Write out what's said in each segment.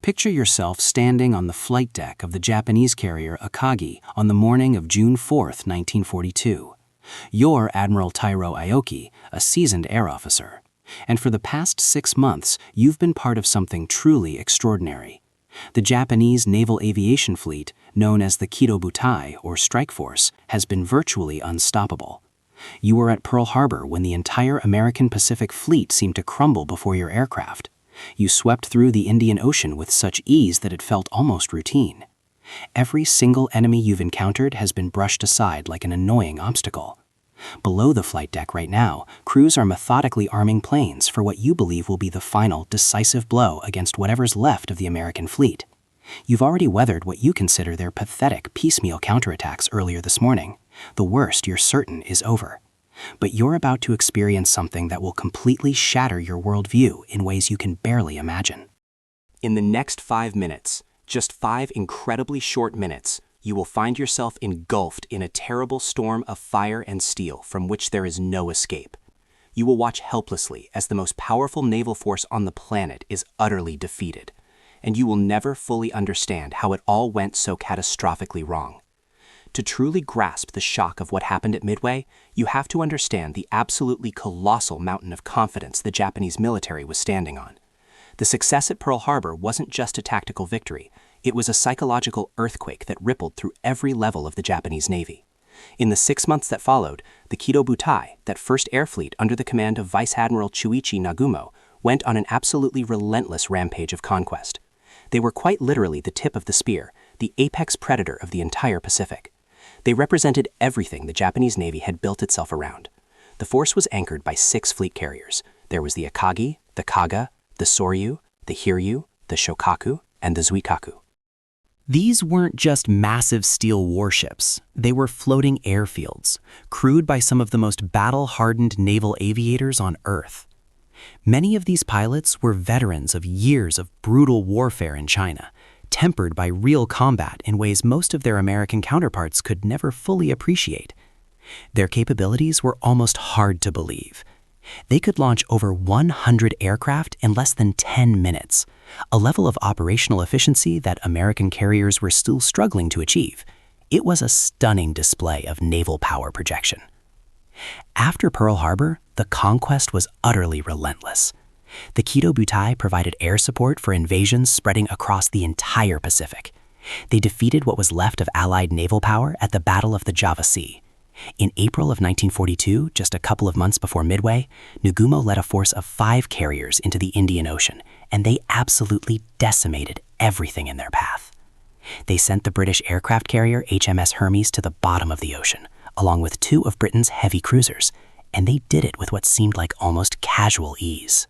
Picture yourself standing on the flight deck of the Japanese carrier Akagi on the morning of June 4, 1942. You're Admiral Tairo Aoki, a seasoned air officer. And for the past 6 months, you've been part of something truly extraordinary. The Japanese naval aviation fleet, known as the Kido Butai, or Strike Force, has been virtually unstoppable. You were at Pearl Harbor when the entire American Pacific Fleet seemed to crumble before your aircraft. You swept through the Indian Ocean with such ease that it felt almost routine. Every single enemy you've encountered has been brushed aside like an annoying obstacle. Below the flight deck right now, crews are methodically arming planes for what you believe will be the final, decisive blow against whatever's left of the American fleet. You've already weathered what you consider their pathetic piecemeal counterattacks earlier this morning. The worst, you're certain, is over. But you're about to experience something that will completely shatter your worldview in ways you can barely imagine. In the next 5 minutes, just 5 incredibly short minutes, you will find yourself engulfed in a terrible storm of fire and steel from which there is no escape. You will watch helplessly as the most powerful naval force on the planet is utterly defeated, and you will never fully understand how it all went so catastrophically wrong. To truly grasp the shock of what happened at Midway, you have to understand the absolutely colossal mountain of confidence the Japanese military was standing on. The success at Pearl Harbor wasn't just a tactical victory, it was a psychological earthquake that rippled through every level of the Japanese Navy. In the 6 months that followed, the Kido Butai, that first air fleet under the command of Vice Admiral Chuichi Nagumo, went on an absolutely relentless rampage of conquest. They were quite literally the tip of the spear, the apex predator of the entire Pacific. They represented everything the Japanese Navy had built itself around. The force was anchored by 6 fleet carriers. There was the Akagi, the Kaga, the Soryu, the Hiryu, the Shokaku, and the Zuikaku. These weren't just massive steel warships. They were floating airfields, crewed by some of the most battle-hardened naval aviators on Earth. Many of these pilots were veterans of years of brutal warfare in China, tempered by real combat in ways most of their American counterparts could never fully appreciate. Their capabilities were almost hard to believe. They could launch over 100 aircraft in less than 10 minutes, a level of operational efficiency that American carriers were still struggling to achieve. It was a stunning display of naval power projection. After Pearl Harbor, the conquest was utterly relentless. The Kido Butai provided air support for invasions spreading across the entire Pacific. They defeated what was left of Allied naval power at the Battle of the Java Sea. In April of 1942, just a couple of months before Midway, Nagumo led a force of 5 carriers into the Indian Ocean, and they absolutely decimated everything in their path. They sent the British aircraft carrier HMS Hermes to the bottom of the ocean, along with 2 of Britain's heavy cruisers, and they did it with what seemed like almost casual ease.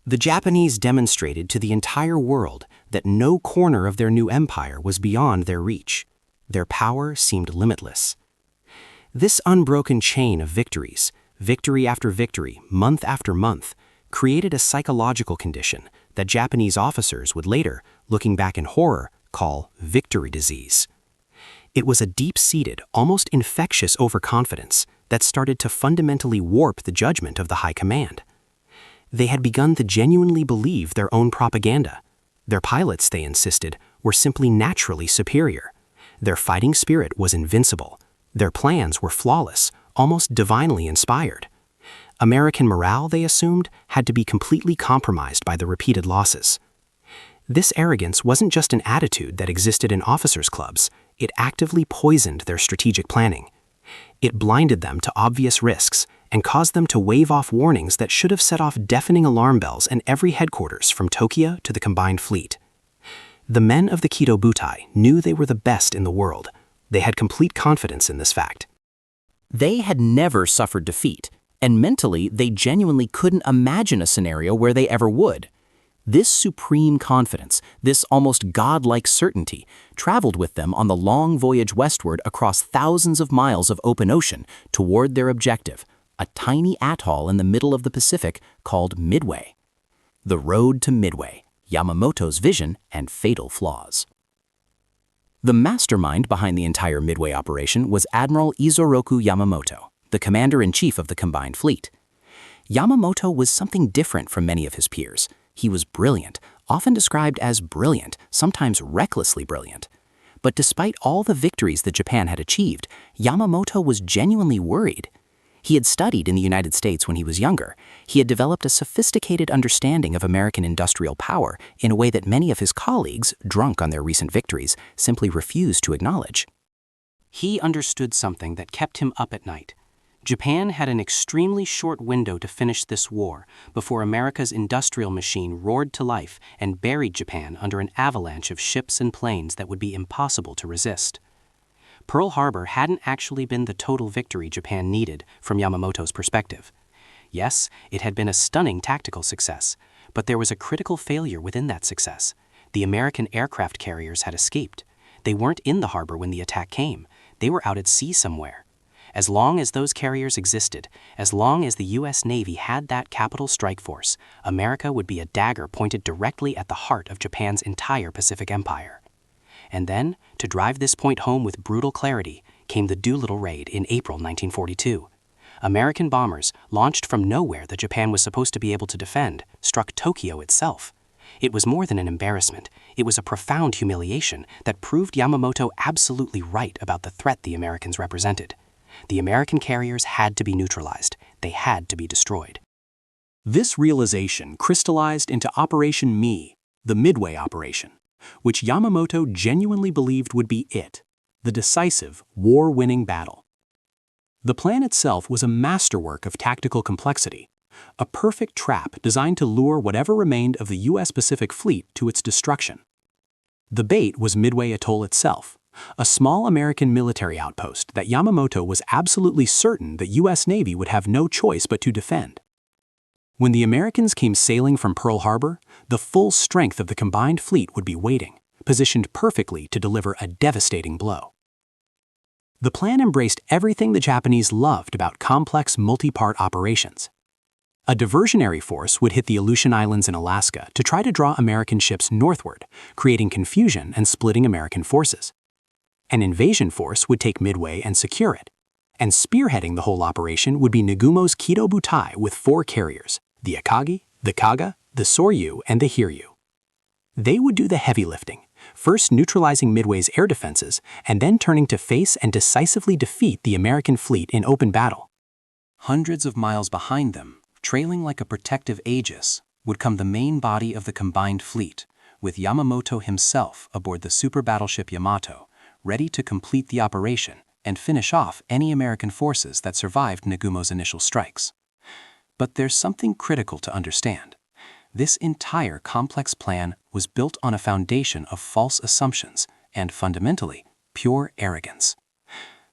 The Japanese demonstrated to the entire world that no corner of their new empire was beyond their reach. Their power seemed limitless. This unbroken chain of victories, victory after victory, month after month, created a psychological condition that Japanese officers would later, looking back in horror, call victory disease. It was a deep-seated, almost infectious overconfidence that started to fundamentally warp the judgment of the high command. They had begun to genuinely believe their own propaganda. Their pilots, they insisted, were simply naturally superior. Their fighting spirit was invincible. Their plans were flawless, almost divinely inspired. American morale, they assumed, had to be completely compromised by the repeated losses. This arrogance wasn't just an attitude that existed in officers' clubs, it actively poisoned their strategic planning. It blinded them to obvious risks and caused them to wave off warnings that should have set off deafening alarm bells in every headquarters from Tokyo to the combined fleet. The men of the Kido Butai knew they were the best in the world. They had complete confidence in this fact. They had never suffered defeat, and mentally they genuinely couldn't imagine a scenario where they ever would. This supreme confidence, this almost godlike certainty, traveled with them on the long voyage westward across thousands of miles of open ocean toward their objective, a tiny atoll in the middle of the Pacific called Midway. The road to Midway, Yamamoto's vision and fatal flaws. The mastermind behind the entire Midway operation was Admiral Isoroku Yamamoto, the commander-in-chief of the combined fleet. Yamamoto was something different from many of his peers. He was brilliant, often described as brilliant, sometimes recklessly brilliant. But despite all the victories that Japan had achieved, Yamamoto was genuinely worried. He had studied in the United States when he was younger. He had developed a sophisticated understanding of American industrial power in a way that many of his colleagues, drunk on their recent victories, simply refused to acknowledge. He understood something that kept him up at night. Japan had an extremely short window to finish this war before America's industrial machine roared to life and buried Japan under an avalanche of ships and planes that would be impossible to resist. Pearl Harbor hadn't actually been the total victory Japan needed from Yamamoto's perspective. Yes, it had been a stunning tactical success, but there was a critical failure within that success. The American aircraft carriers had escaped. They weren't in the harbor when the attack came. They were out at sea somewhere. As long as those carriers existed, as long as the U.S. Navy had that capital strike force, America would be a dagger pointed directly at the heart of Japan's entire Pacific Empire. And then, to drive this point home with brutal clarity, came the Doolittle raid in April 1942. American bombers, launched from nowhere that Japan was supposed to be able to defend, struck Tokyo itself. It was more than an embarrassment. It was a profound humiliation that proved Yamamoto absolutely right about the threat the Americans represented. The American carriers had to be neutralized. They had to be destroyed. This realization crystallized into Operation Me, the Midway operation, which Yamamoto genuinely believed would be it, the decisive, war-winning battle. The plan itself was a masterwork of tactical complexity, a perfect trap designed to lure whatever remained of the U.S. Pacific Fleet to its destruction. The bait was Midway Atoll itself, a small American military outpost that Yamamoto was absolutely certain the U.S. Navy would have no choice but to defend. When the Americans came sailing from Pearl Harbor, the full strength of the combined fleet would be waiting, positioned perfectly to deliver a devastating blow. The plan embraced everything the Japanese loved about complex multi-part operations. A diversionary force would hit the Aleutian Islands in Alaska to try to draw American ships northward, creating confusion and splitting American forces. An invasion force would take Midway and secure it. And spearheading the whole operation would be Nagumo's Kido Butai with 4 carriers, the Akagi, the Kaga, the Soryu, and the Hiryu. They would do the heavy lifting, first neutralizing Midway's air defenses and then turning to face and decisively defeat the American fleet in open battle. Hundreds of miles behind them, trailing like a protective aegis, would come the main body of the combined fleet, with Yamamoto himself aboard the super battleship Yamato, ready to complete the operation and finish off any American forces that survived Nagumo's initial strikes. But there's something critical to understand. This entire complex plan was built on a foundation of false assumptions and, fundamentally, pure arrogance.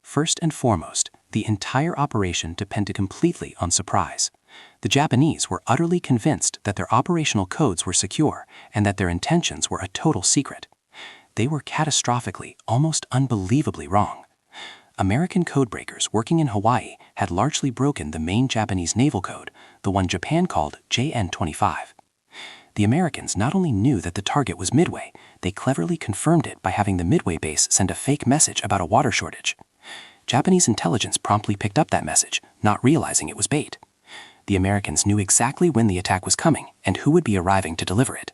First and foremost, the entire operation depended completely on surprise. The Japanese were utterly convinced that their operational codes were secure and that their intentions were a total secret. They were catastrophically, almost unbelievably wrong. American codebreakers working in Hawaii had largely broken the main Japanese naval code, the one Japan called JN-25. The Americans not only knew that the target was Midway, they cleverly confirmed it by having the Midway base send a fake message about a water shortage. Japanese intelligence promptly picked up that message, not realizing it was bait. The Americans knew exactly when the attack was coming and who would be arriving to deliver it.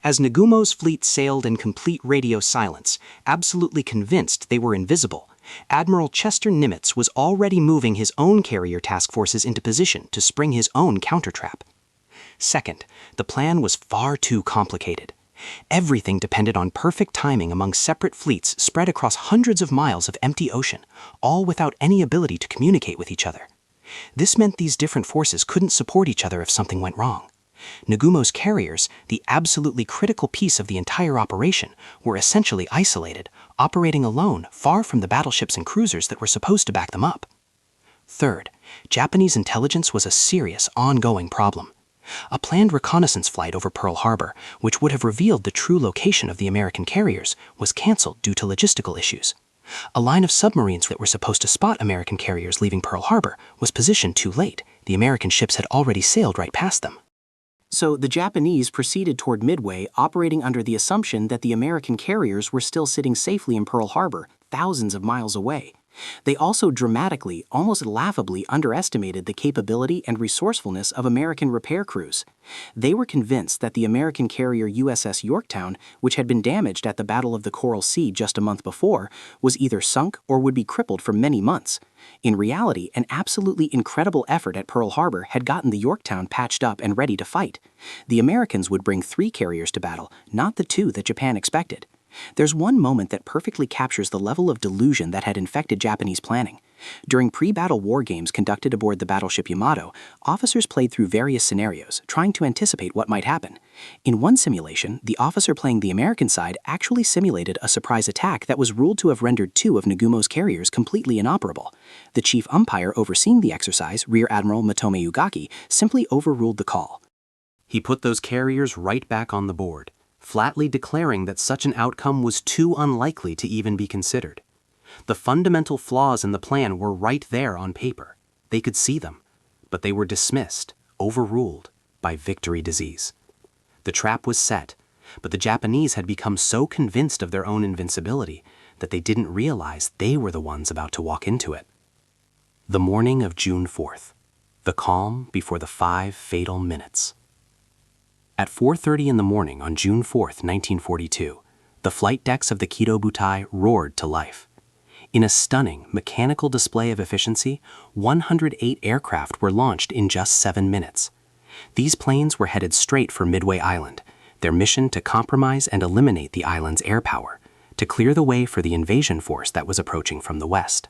As Nagumo's fleet sailed in complete radio silence, absolutely convinced they were invisible, Admiral Chester Nimitz was already moving his own carrier task forces into position to spring his own countertrap. Second, the plan was far too complicated. Everything depended on perfect timing among separate fleets spread across hundreds of miles of empty ocean, all without any ability to communicate with each other. This meant these different forces couldn't support each other if something went wrong. Nagumo's carriers, the absolutely critical piece of the entire operation, were essentially isolated, operating alone, far from the battleships and cruisers that were supposed to back them up. Third, Japanese intelligence was a serious, ongoing problem. A planned reconnaissance flight over Pearl Harbor, which would have revealed the true location of the American carriers, was canceled due to logistical issues. A line of submarines that were supposed to spot American carriers leaving Pearl Harbor was positioned too late. The American ships had already sailed right past them. So the Japanese proceeded toward Midway, operating under the assumption that the American carriers were still sitting safely in Pearl Harbor, thousands of miles away. They also dramatically, almost laughably underestimated the capability and resourcefulness of American repair crews. They were convinced that the American carrier USS Yorktown, which had been damaged at the Battle of the Coral Sea just a month before, was either sunk or would be crippled for many months. In reality, an absolutely incredible effort at Pearl Harbor had gotten the Yorktown patched up and ready to fight. The Americans would bring 3 carriers to battle, not the 2 that Japan expected. There's one moment that perfectly captures the level of delusion that had infected Japanese planning. During pre-battle war games conducted aboard the battleship Yamamoto, officers played through various scenarios, trying to anticipate what might happen. In one simulation, the officer playing the American side actually simulated a surprise attack that was ruled to have rendered 2 of Nagumo's carriers completely inoperable. The chief umpire overseeing the exercise, Rear Admiral Motome Ugaki, simply overruled the call. He put those carriers right back on the board, flatly declaring that such an outcome was too unlikely to even be considered. The fundamental flaws in the plan were right there on paper. They could see them, but they were dismissed, overruled, by victory disease. The trap was set, but the Japanese had become so convinced of their own invincibility that they didn't realize they were the ones about to walk into it. The morning of June 4th, the calm before the 5 fatal minutes. At 4:30 in the morning on June 4th, 1942, the flight decks of the Kido Butai roared to life. In a stunning, mechanical display of efficiency, 108 aircraft were launched in just 7 minutes. These planes were headed straight for Midway Island, their mission to compromise and eliminate the island's air power, to clear the way for the invasion force that was approaching from the west.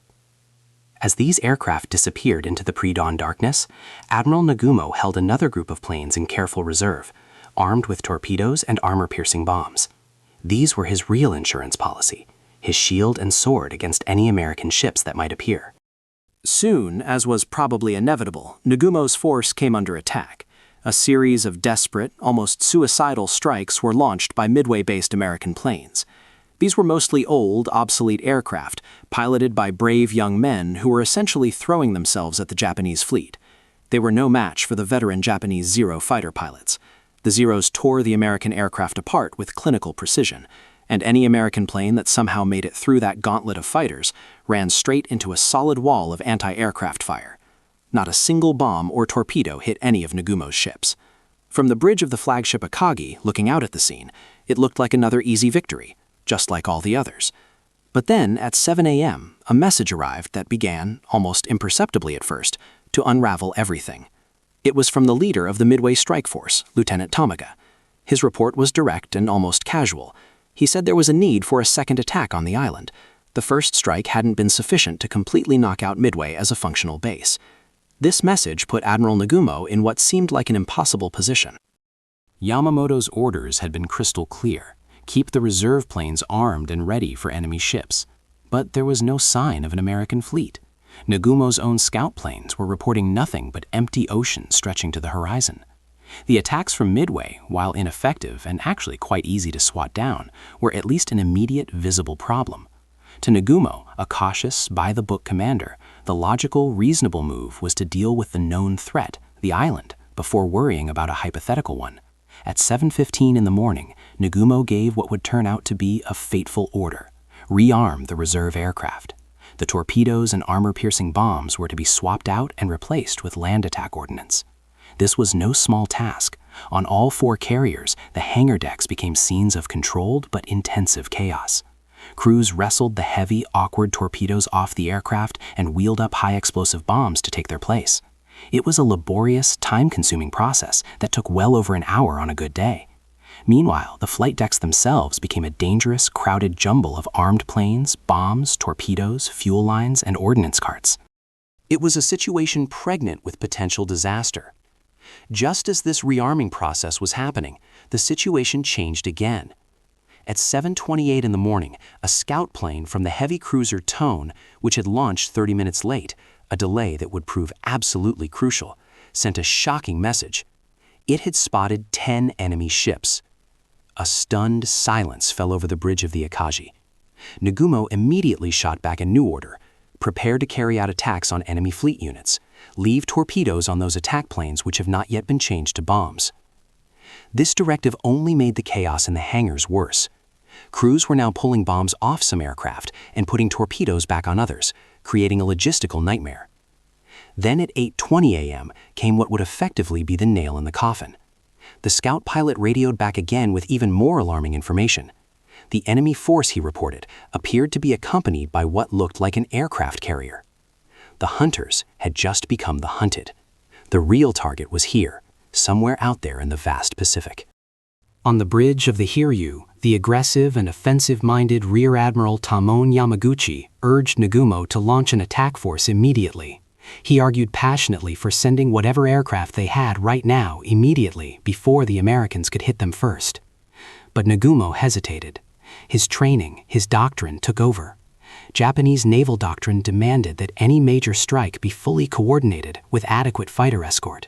As these aircraft disappeared into the pre-dawn darkness, Admiral Nagumo held another group of planes in careful reserve, armed with torpedoes and armor-piercing bombs. These were his real insurance policy, his shield and sword against any American ships that might appear. Soon, as was probably inevitable, Nagumo's force came under attack. A series of desperate, almost suicidal strikes were launched by Midway-based American planes. These were mostly old, obsolete aircraft, piloted by brave young men who were essentially throwing themselves at the Japanese fleet. They were no match for the veteran Japanese Zero fighter pilots. The Zeros tore the American aircraft apart with clinical precision, and any American plane that somehow made it through that gauntlet of fighters ran straight into a solid wall of anti-aircraft fire. Not a single bomb or torpedo hit any of Nagumo's ships. From the bridge of the flagship Akagi, looking out at the scene, it looked like another easy victory, just like all the others. But then, at 7 a.m., a message arrived that began, almost imperceptibly at first, to unravel everything. It was from the leader of the Midway Strike Force, Lieutenant Tamaga. His report was direct and almost casual. He said there was a need for a second attack on the island. The first strike hadn't been sufficient to completely knock out Midway as a functional base. This message put Admiral Nagumo in what seemed like an impossible position. Yamamoto's orders had been crystal clear: keep the reserve planes armed and ready for enemy ships. But there was no sign of an American fleet. Nagumo's own scout planes were reporting nothing but empty ocean stretching to the horizon. The attacks from Midway, while ineffective and actually quite easy to swat down, were at least an immediate, visible problem. To Nagumo, a cautious, by-the-book commander, the logical, reasonable move was to deal with the known threat, the island, before worrying about a hypothetical one. At 7:15 in the morning, Nagumo gave what would turn out to be a fateful order: rearm the reserve aircraft. The torpedoes and armor-piercing bombs were to be swapped out and replaced with land attack ordnance. This was no small task. On all 4 carriers, the hangar decks became scenes of controlled but intensive chaos. Crews wrestled the heavy, awkward torpedoes off the aircraft and wheeled up high-explosive bombs to take their place. It was a laborious, time-consuming process that took well over an hour on a good day. Meanwhile, the flight decks themselves became a dangerous, crowded jumble of armed planes, bombs, torpedoes, fuel lines, and ordnance carts. It was a situation pregnant with potential disaster. Just as this rearming process was happening, the situation changed again. At 7:28 in the morning, a scout plane from the heavy cruiser Tone, which had launched 30 minutes late, a delay that would prove absolutely crucial, sent a shocking message. It had spotted 10 enemy ships. A stunned silence fell over the bridge of the Akagi. Nagumo immediately shot back a new order: prepare to carry out attacks on enemy fleet units. Leave torpedoes on those attack planes which have not yet been changed to bombs. This directive only made the chaos in the hangars worse. Crews were now pulling bombs off some aircraft and putting torpedoes back on others, creating a logistical nightmare. Then at 8:20 a.m. came what would effectively be the nail in the coffin. The scout pilot radioed back again with even more alarming information. The enemy force, he reported, appeared to be accompanied by what looked like an aircraft carrier. The hunters had just become the hunted. The real target was here, somewhere out there in the vast Pacific. On the bridge of the Hiryu, the aggressive and offensive-minded Rear Admiral Tamon Yamaguchi urged Nagumo to launch an attack force immediately. He argued passionately for sending whatever aircraft they had right now immediately before the Americans could hit them first. But Nagumo hesitated. His training, his doctrine took over. Japanese naval doctrine demanded that any major strike be fully coordinated with adequate fighter escort.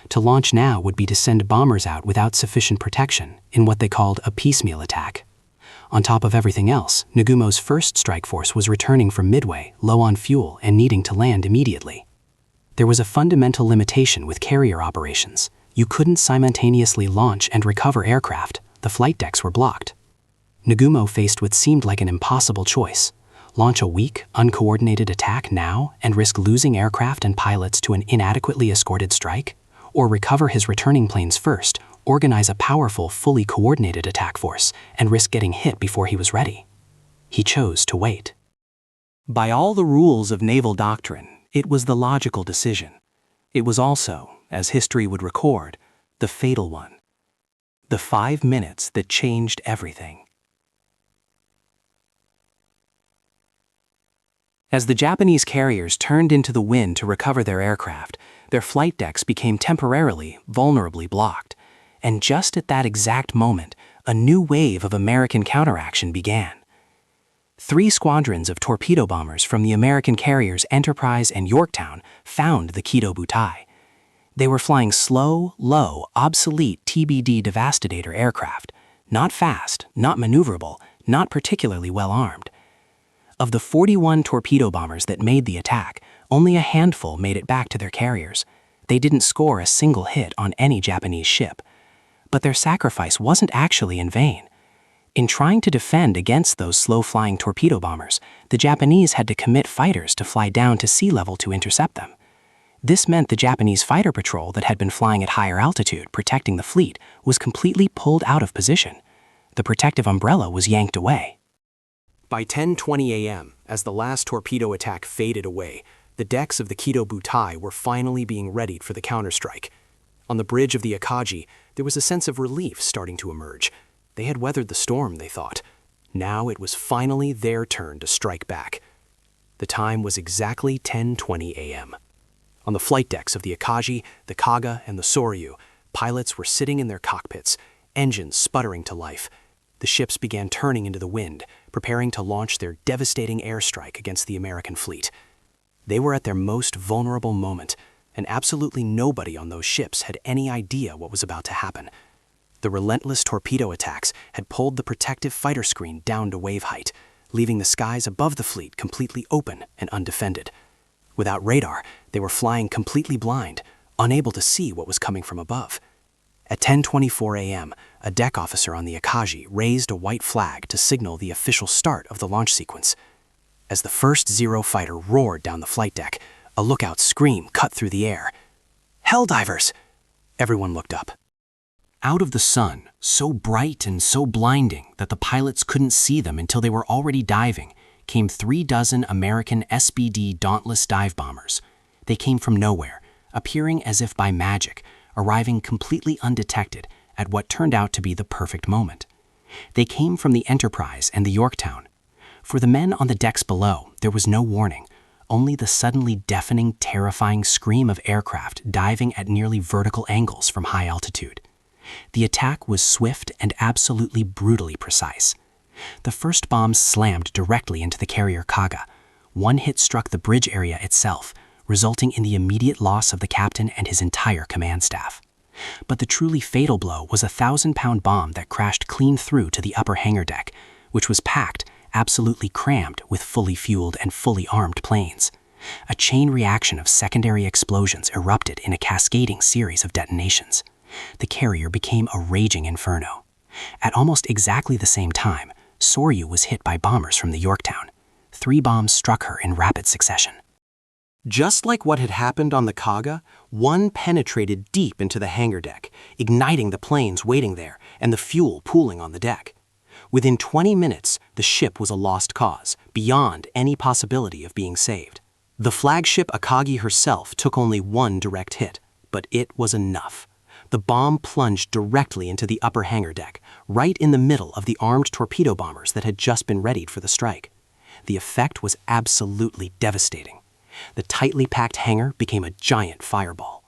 To launch now would be to send bombers out without sufficient protection in what they called a piecemeal attack. On top of everything else, Nagumo's first strike force was returning from Midway, low on fuel and needing to land immediately. There was a fundamental limitation with carrier operations. You couldn't simultaneously launch and recover aircraft. The flight decks were blocked. Nagumo faced what seemed like an impossible choice: launch a weak, uncoordinated attack now and risk losing aircraft and pilots to an inadequately escorted strike, or recover his returning planes first, organize a powerful, fully coordinated attack force, and risk getting hit before he was ready. He chose to wait. By all the rules of naval doctrine, it was the logical decision. It was also, as history would record, the fatal one. The 5 minutes that changed everything. As the Japanese carriers turned into the wind to recover their aircraft, their flight decks became temporarily, vulnerably blocked. And just at that exact moment, a new wave of American counteraction began. 3 squadrons of torpedo bombers from the American carriers Enterprise and Yorktown found the Kido Butai. They were flying slow, low, obsolete TBD Devastator aircraft, not fast, not maneuverable, not particularly well armed. Of the 41 torpedo bombers that made the attack, only a handful made it back to their carriers. They didn't score a single hit on any Japanese ship. But their sacrifice wasn't actually in vain. In trying to defend against those slow-flying torpedo bombers, the Japanese had to commit fighters to fly down to sea level to intercept them. This meant the Japanese fighter patrol that had been flying at higher altitude, protecting the fleet, was completely pulled out of position. The protective umbrella was yanked away. By 10:20 a.m., as the last torpedo attack faded away, the decks of the Kido Butai were finally being readied for the counterstrike. On the bridge of the Akagi, there was a sense of relief starting to emerge. They had weathered the storm, they thought. Now it was finally their turn to strike back. The time was exactly 10:20 a.m. On the flight decks of the Akagi, the Kaga, and the Soryu, pilots were sitting in their cockpits, engines sputtering to life. The ships began turning into the wind, preparing to launch their devastating airstrike against the American fleet. They were at their most vulnerable moment, and absolutely nobody on those ships had any idea what was about to happen. The relentless torpedo attacks had pulled the protective fighter screen down to wave height, leaving the skies above the fleet completely open and undefended. Without radar, they were flying completely blind, unable to see what was coming from above. At 10:24 a.m., a deck officer on the Akagi raised a white flag to signal the official start of the launch sequence. As the first Zero fighter roared down the flight deck, a lookout scream cut through the air. "Helldivers!" Everyone looked up. Out of the sun, so bright and so blinding that the pilots couldn't see them until they were already diving, came 36 American SBD Dauntless dive bombers. They came from nowhere, appearing as if by magic, arriving completely undetected at what turned out to be the perfect moment. They came from the Enterprise and the Yorktown. For the men on the decks below, there was no warning, only the suddenly deafening, terrifying scream of aircraft diving at nearly vertical angles from high altitude. The attack was swift and absolutely brutally precise. The first bombs slammed directly into the carrier Kaga. One hit struck the bridge area itself, resulting in the immediate loss of the captain and his entire command staff. But the truly fatal blow was a 1,000-pound bomb that crashed clean through to the upper hangar deck, which was packed, absolutely crammed with fully fueled and fully armed planes. A chain reaction of secondary explosions erupted in a cascading series of detonations. The carrier became a raging inferno. At almost exactly the same time, Soryu was hit by bombers from the Yorktown. 3 bombs struck her in rapid succession. Just like what had happened on the Kaga, one penetrated deep into the hangar deck, igniting the planes waiting there and the fuel pooling on the deck. Within 20 minutes, the ship was a lost cause, beyond any possibility of being saved. The flagship Akagi herself took only one direct hit, but it was enough. The bomb plunged directly into the upper hangar deck, right in the middle of the armed torpedo bombers that had just been readied for the strike. The effect was absolutely devastating. The tightly packed hangar became a giant fireball.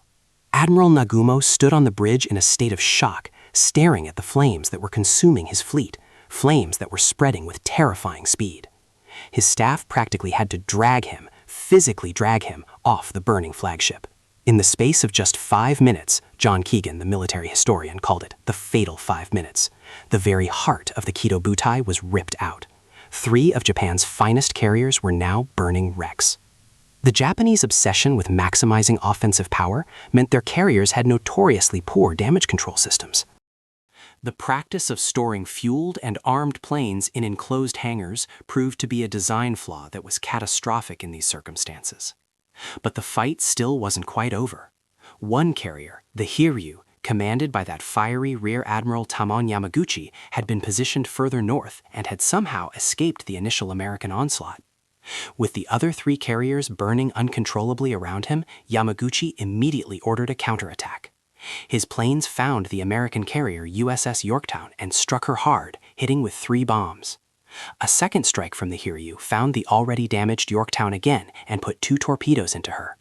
Admiral Nagumo stood on the bridge in a state of shock, staring at the flames that were consuming his fleet, flames that were spreading with terrifying speed. His staff practically had to physically drag him off the burning flagship. In the space of just 5 minutes, John Keegan, the military historian, called it the fatal 5 minutes, the very heart of the Kido Butai was ripped out. 3 of Japan's finest carriers were now burning wrecks. The Japanese obsession with maximizing offensive power meant their carriers had notoriously poor damage control systems. The practice of storing fueled and armed planes in enclosed hangars proved to be a design flaw that was catastrophic in these circumstances. But the fight still wasn't quite over. One carrier, the Hiryu, commanded by that fiery Rear Admiral Tamon Yamaguchi, had been positioned further north and had somehow escaped the initial American onslaught. With the other 3 carriers burning uncontrollably around him, Yamaguchi immediately ordered a counterattack. His planes found the American carrier USS Yorktown and struck her hard, hitting with 3 bombs. A second strike from the Hiryu found the already damaged Yorktown again and put 2 torpedoes into her.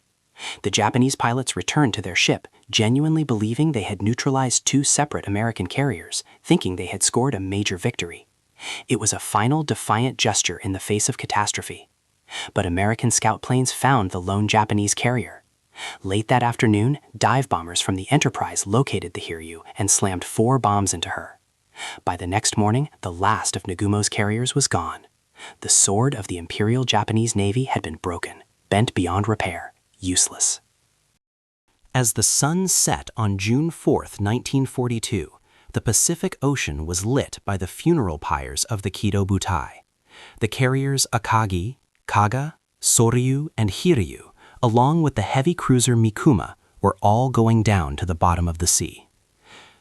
The Japanese pilots returned to their ship, genuinely believing they had neutralized 2 separate American carriers, thinking they had scored a major victory. It was a final defiant gesture in the face of catastrophe. But American scout planes found the lone Japanese carrier. Late that afternoon, dive bombers from the Enterprise located the Hiryu and slammed 4 bombs into her. By the next morning, the last of Nagumo's carriers was gone. The sword of the Imperial Japanese Navy had been broken, bent beyond repair, useless. As the sun set on June 4, 1942, the Pacific Ocean was lit by the funeral pyres of the Kido Butai. The carriers Akagi, Kaga, Soryu, and Hiryu, along with the heavy cruiser Mikuma, were all going down to the bottom of the sea.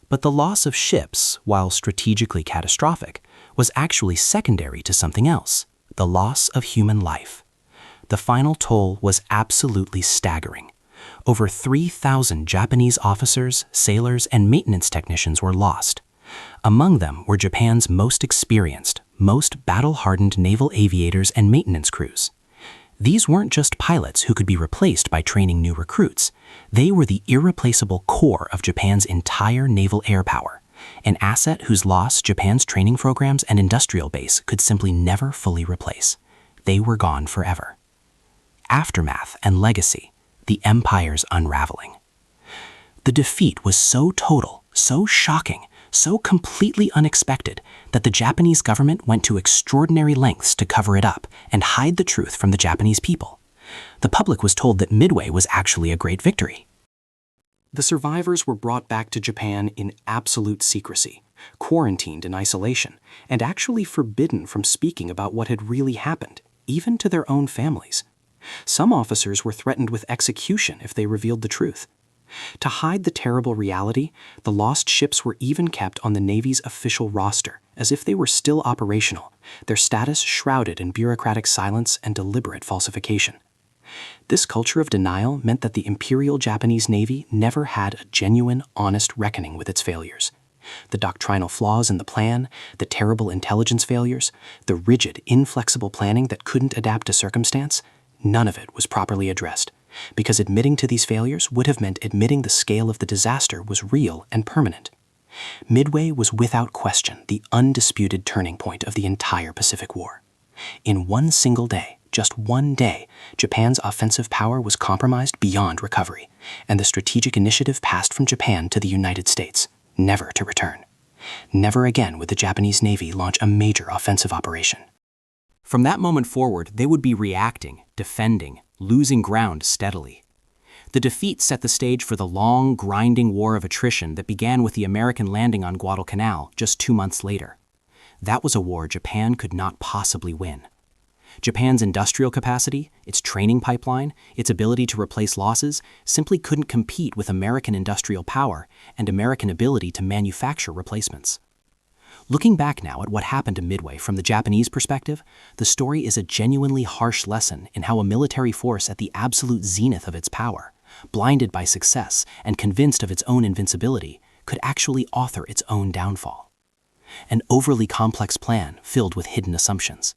But the loss of ships, while strategically catastrophic, was actually secondary to something else: the loss of human life. The final toll was absolutely staggering. Over 3,000 Japanese officers, sailors, and maintenance technicians were lost. Among them were Japan's most experienced, most battle-hardened naval aviators and maintenance crews. These weren't just pilots who could be replaced by training new recruits. They were the irreplaceable core of Japan's entire naval air power, an asset whose loss Japan's training programs and industrial base could simply never fully replace. They were gone forever. Aftermath and legacy, the empire's unraveling. The defeat was so total, so shocking, so completely unexpected that the Japanese government went to extraordinary lengths to cover it up and hide the truth from the Japanese people. The public was told that Midway was actually a great victory. The survivors were brought back to Japan in absolute secrecy, quarantined in isolation, and actually forbidden from speaking about what had really happened, even to their own families. Some officers were threatened with execution if they revealed the truth. To hide the terrible reality, the lost ships were even kept on the Navy's official roster, as if they were still operational, their status shrouded in bureaucratic silence and deliberate falsification. This culture of denial meant that the Imperial Japanese Navy never had a genuine, honest reckoning with its failures. The doctrinal flaws in the plan, the terrible intelligence failures, the rigid, inflexible planning that couldn't adapt to circumstance, none of it was properly addressed, because admitting to these failures would have meant admitting the scale of the disaster was real and permanent. Midway was without question the undisputed turning point of the entire Pacific War. In one single day, just one day, Japan's offensive power was compromised beyond recovery, and the strategic initiative passed from Japan to the United States, never to return. Never again would the Japanese Navy launch a major offensive operation. From that moment forward, they would be reacting, defending, losing ground steadily. The defeat set the stage for the long, grinding war of attrition that began with the American landing on Guadalcanal just 2 months later. That was a war Japan could not possibly win. Japan's industrial capacity, its training pipeline, its ability to replace losses simply couldn't compete with American industrial power and American ability to manufacture replacements. Looking back now at what happened to Midway from the Japanese perspective, the story is a genuinely harsh lesson in how a military force at the absolute zenith of its power, blinded by success and convinced of its own invincibility, could actually author its own downfall. An overly complex plan filled with hidden assumptions.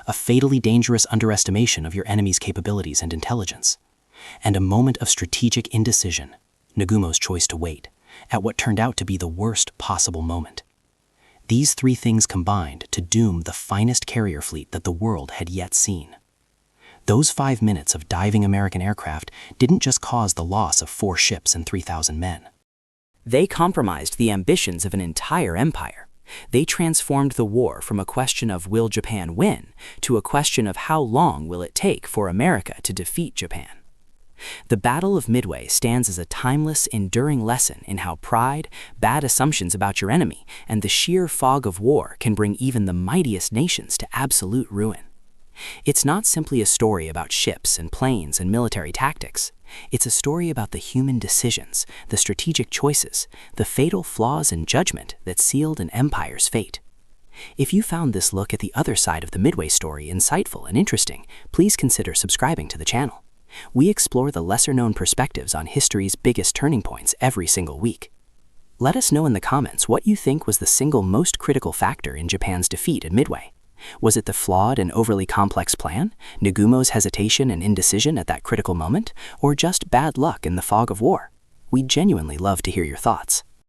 A fatally dangerous underestimation of your enemy's capabilities and intelligence. And a moment of strategic indecision, Nagumo's choice to wait, at what turned out to be the worst possible moment. These three things combined to doom the finest carrier fleet that the world had yet seen. Those 5 minutes of diving American aircraft didn't just cause the loss of 4 ships and 3,000 men. They compromised the ambitions of an entire empire. They transformed the war from a question of will Japan win to a question of how long will it take for America to defeat Japan. The Battle of Midway stands as a timeless, enduring lesson in how pride, bad assumptions about your enemy, and the sheer fog of war can bring even the mightiest nations to absolute ruin. It's not simply a story about ships and planes and military tactics. It's a story about the human decisions, the strategic choices, the fatal flaws in judgment that sealed an empire's fate. If you found this look at the other side of the Midway story insightful and interesting, please consider subscribing to the channel. We explore the lesser-known perspectives on history's biggest turning points every single week. Let us know in the comments what you think was the single most critical factor in Japan's defeat at Midway. Was it the flawed and overly complex plan, Nagumo's hesitation and indecision at that critical moment, or just bad luck in the fog of war? We'd genuinely love to hear your thoughts.